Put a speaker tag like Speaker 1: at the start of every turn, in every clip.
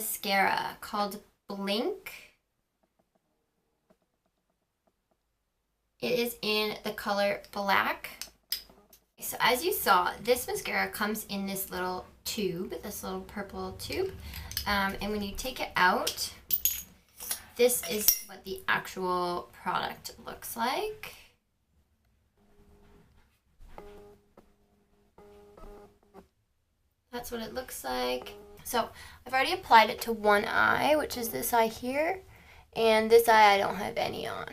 Speaker 1: mascara called BLINC. It is in the color black. So as you saw, this mascara comes in this little tube, this little purple tube. And when you take it out, this is what the actual product looks like. That's what it looks like. So I've already applied it to one eye, which is this eye here. And this eye I don't have any on.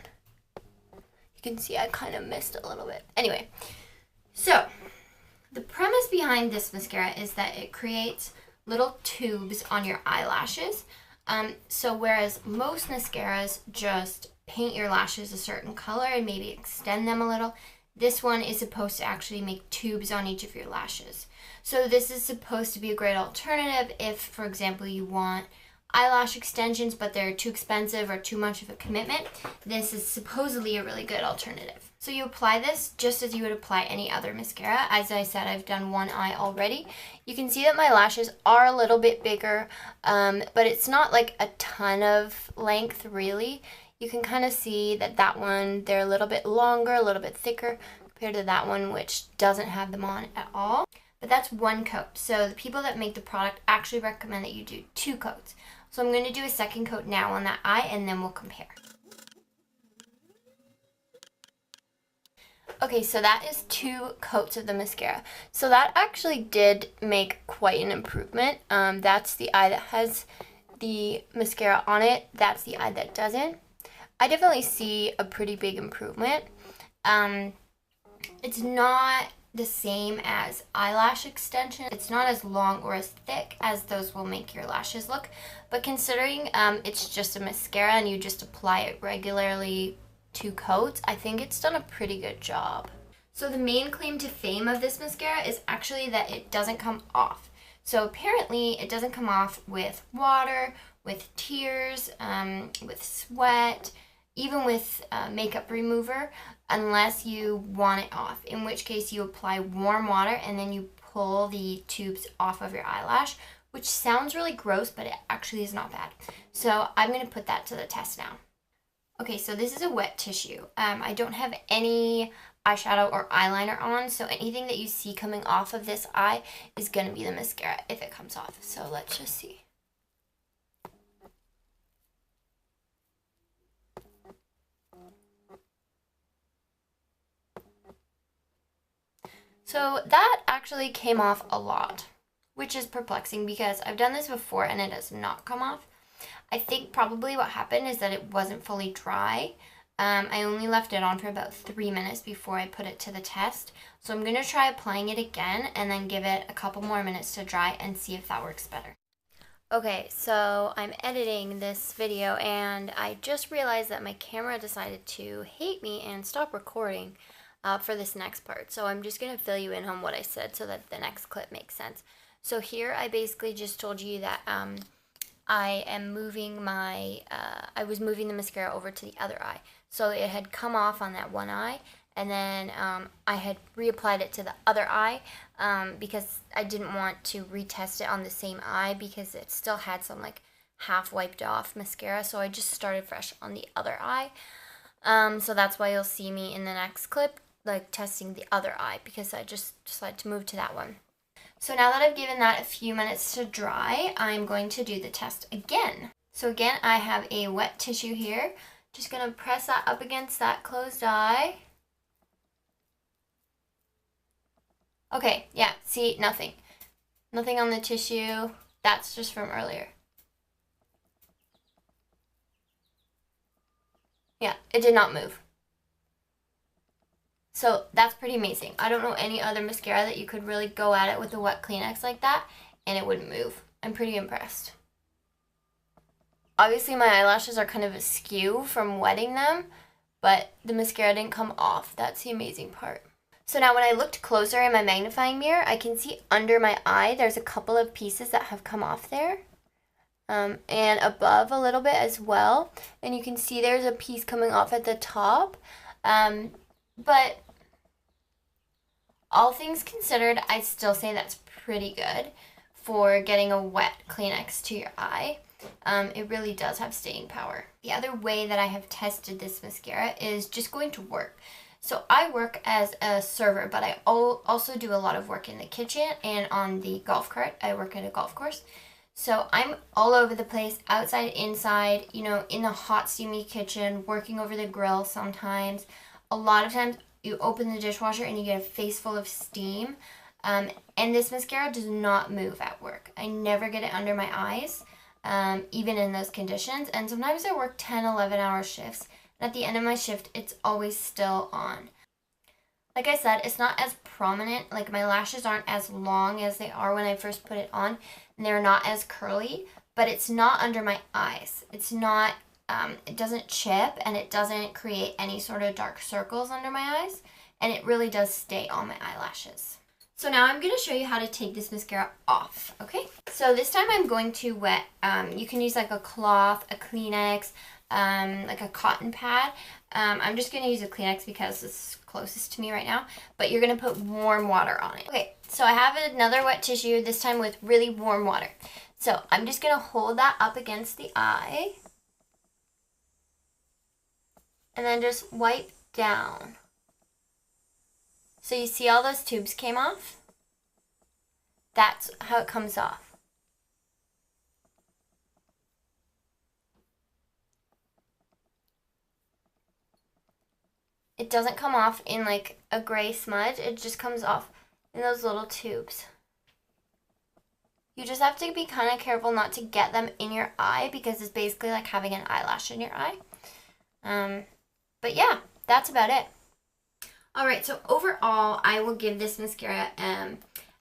Speaker 1: You can see I kind of missed a little bit. Anyway, so the premise behind this mascara is that it creates little tubes on your eyelashes. So whereas most mascaras just paint your lashes a certain color and maybe extend them a little, this one is supposed to actually make tubes on each of your lashes. So this is supposed to be a great alternative if, for example, you want eyelash extensions but they're too expensive or too much of a commitment. This is supposedly a really good alternative. So you apply this just as you would apply any other mascara. As I said, I've done one eye already. You can see that my lashes are a little bit bigger, but it's not like a ton of length really. You can kind of see that one, they're a little bit longer, a little bit thicker compared to that one, which doesn't have them on at all. But that's one coat. So the people that make the product actually recommend that you do 2 coats. So I'm going to do a second coat now on that eye and then we'll compare. Okay, so that is 2 coats of the mascara. So that actually did make quite an improvement. That's the eye that has the mascara on it. That's the eye that doesn't. I definitely see a pretty big improvement. It's not the same as eyelash extension. It's not as long or as thick as those will make your lashes look. But considering it's just a mascara and you just apply it regularly 2 coats, I think it's done a pretty good job. So the main claim to fame of this mascara is actually that it doesn't come off. So apparently it doesn't come off with water, with tears, with sweat, even with makeup remover, unless you want it off, in which case you apply warm water and then you pull the tubes off of your eyelash, which sounds really gross, but it actually is not bad. So I'm going to put that to the test now. Okay, so this is a wet tissue. I don't have any eyeshadow or eyeliner on, so anything that you see coming off of this eye is going to be the mascara if it comes off. So let's just see. So that actually came off a lot, which is perplexing because I've done this before and it does not come off. I think probably what happened is that it wasn't fully dry. I only left it on for about 3 minutes before I put it to the test. So I'm going to try applying it again and then give it a couple more minutes to dry and see if that works better. Okay, so I'm editing this video and I just realized that my camera decided to hate me and stop recording for this next part. So I'm just going to fill you in on what I said so that the next clip makes sense. So here I basically just told you that I am moving my, I was moving the mascara over to the other eye. So it had come off on that one eye, and then I had reapplied it to the other eye because I didn't want to retest it on the same eye because it still had some like half wiped off mascara. So I just started fresh on the other eye. So that's why you'll see me in the next clip like testing the other eye because I just decided to move to that one. So now that I've given that a few minutes to dry, I'm going to do the test again. So again, I have a wet tissue here. Just going to press that up against that closed eye. Okay, yeah, see, nothing. Nothing on the tissue. That's just from earlier. Yeah, it did not move. So that's pretty amazing. I don't know any other mascara that you could really go at it with a wet Kleenex like that and it wouldn't move. I'm pretty impressed. Obviously my eyelashes are kind of askew from wetting them, but the mascara didn't come off. That's the amazing part. So now when I looked closer in my magnifying mirror, I can see under my eye there's a couple of pieces that have come off there. And above a little bit as well. And you can see there's a piece coming off at the top. But all things considered, I still say that's pretty good. for getting a wet Kleenex to your eye. It really does have staying power. The other way that I have tested this mascara is just going to work. So I work as a server, but I also do a lot of work in the kitchen and on the golf cart. I work at a golf course. So I'm all over the place, outside, inside, you know, in the hot, steamy kitchen, working over the grill sometimes. A lot of times you open the dishwasher and you get a face full of steam. And this mascara does not move at work. I never get it under my eyes, even in those conditions. And sometimes I work 10, 11-hour shifts. And at the end of my shift, it's always still on. Like I said, it's not as prominent. Like, my lashes aren't as long as they are when I first put it on. And they're not as curly, but it's not under my eyes. It's not, it doesn't chip, and it doesn't create any sort of dark circles under my eyes. And it really does stay on my eyelashes. So now I'm going to show you how to take this mascara off, okay? So this time I'm going to wet, you can use like a cloth, a Kleenex, like a cotton pad. I'm just going to use a Kleenex because it's closest to me right now, but you're going to put warm water on it. Okay, so I have another wet tissue, this time with really warm water. So I'm just going to hold that up against the eye and then just wipe down. So you see all those tubes came off? That's how it comes off. It doesn't come off in like a gray smudge, it just comes off in those little tubes. You just have to be kind of careful not to get them in your eye because it's basically like having an eyelash in your eye. But yeah, that's about it. Alright, so overall, I will give this mascara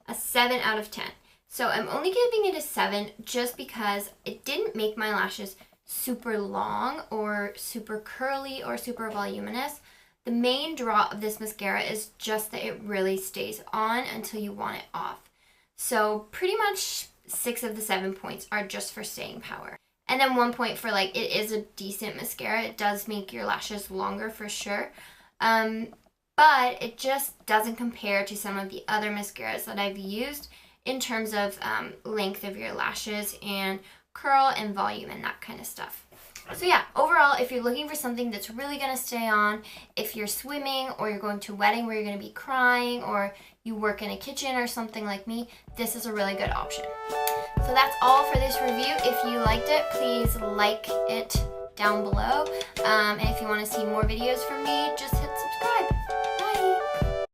Speaker 1: a 7 out of 10. So I'm only giving it a 7 just because it didn't make my lashes super long or super curly or super voluminous. The main draw of this mascara is just that it really stays on until you want it off. So pretty much 6 of the 7 points are just for staying power. And then 1 point for like, it is a decent mascara. It does make your lashes longer for sure. But it just doesn't compare to some of the other mascaras that I've used in terms of length of your lashes and curl and volume and that kind of stuff. So yeah, overall, if you're looking for something that's really going to stay on, if you're swimming or you're going to a wedding where you're going to be crying or you work in a kitchen or something like me, this is a really good option. So that's all for this review. If you liked it, please like it down below. And if you want to see more videos from me, just hit